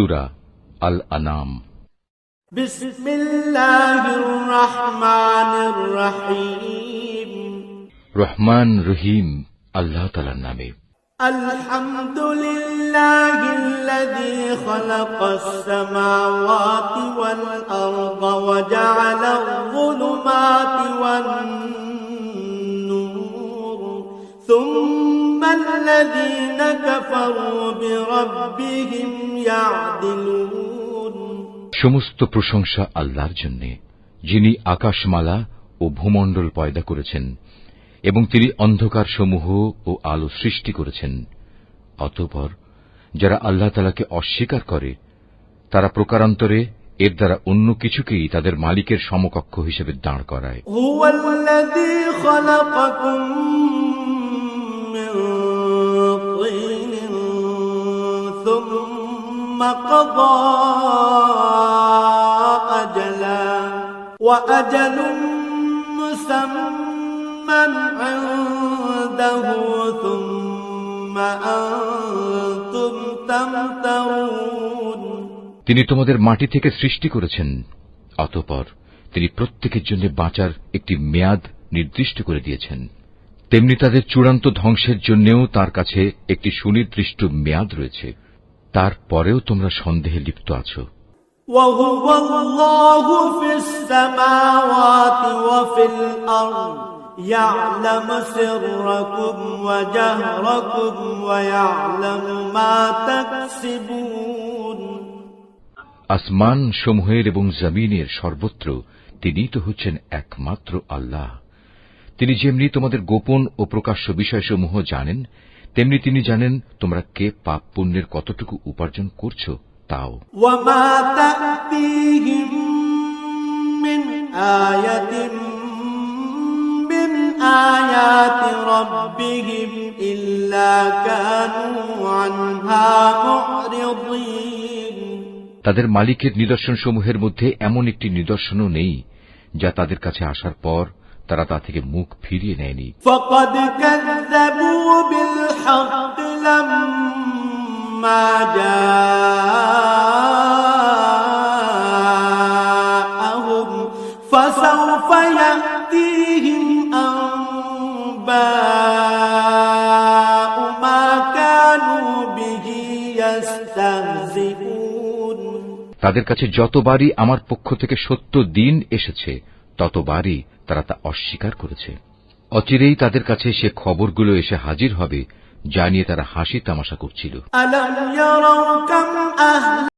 সূরা আল আনাম। বিসমিল্লাহির রহমানির রহিম। রহমান রহিম আল্লাহ তাআলার নামে। আলহামদুলিল্লাহিল্লাযী খালাকাস সামাওয়াতি ওয়াল আরদা ওয়া জাআলাল যুলুমাতি ওয়ান নূর সুম্মাল্লাযীনা কাফারু বিরাব্বিহিম ইয়া'দিলুন। সমস্ত প্রশংসা আল্লাহর জন্য, যিনি আকাশমালা ও ভূমণ্ডল পয়দা করেছেন এবং তিনি অন্ধকার সমূহ ও আলো সৃষ্টি করেছেন। অতঃপর যারা আল্লাহ তাআলাকে অস্বীকার করে তারা প্রকারান্তরে এর দ্বারা অন্য কিছুকেই তাদের মালিকের সমকক্ষ হিসেবে দাঁড় করায়। হুয়াল্লাযী খালাকাকুম মিন তিনিন সুম্মা কাযা আজালা ওয়া আজালুম মুসাম্মান ইনদাহু সুম্মা আনতুম তামতারুন। তিনি তোমাদের মাটি থেকে সৃষ্টি করেছেন, অতঃপর তিনি প্রত্যেকের জন্য বাঁচার একটি মেয়াদ নির্দিষ্ট করে দিয়েছেন। তেমনি তাদের চূড়ান্ত ধ্বংসের জন্যও তার কাছে একটি সুনির্দিষ্ট মেয়াদ রয়েছে। তারপরেও তোমরা সন্দেহে লিপ্ত আছো। ওয়াহুয়াল্লাহু ফিস সামাওয়াতি ওয়া ফিল আরদ ইয়া'লামু সিররাকুম ওয়া জাহরাকুম ওয়া ইয়া'লামু মা তাকসিবুন। আসমান সমূহের এবং জমিনের সর্বত্র তিনিই তো হচ্ছেন একমাত্র আল্লাহ। তিনি যেমনি তোমাদের গোপন ও প্রকাশ্য বিষয়সমূহ জানেন, তেমনি তিনি জানেন তোমরা কে পাপ পুণ্যের কতটুকু উপার্জন করছো তাও। ওয়া মা তা'তিহিম মিন আয়াতিন মিন আয়াতি রাব্বিহিম ইল্লা কানু আনহা মু'রিদিন। তাদের মালিকের নিদর্শনসমূহের মধ্যে এমন একটি নিদর্শনও নেই যা তাদের কাছে আসার পর তারা তা থেকে মুখ ফিরিয়ে নেয়নি। ফাকাদ কাযযাবু বিল হাক্কি লাম্মা জাআহুম ফাসাওফা ইয়াতিহিম আনবাউ মা কানু বিহি ইস্তাহজিউন। তাদের কাছে যতবারই আমার পক্ষ থেকে সত্য দিন এসেছে ততবারই তারা তা অস্বীকার করেছে। অচিরেই তাদের কাছে সে খবরগুলো এসে হাজির হবে যা নিয়ে তারা হাসি তামাশা করছিল। আলাম ইয়ারাউ কাম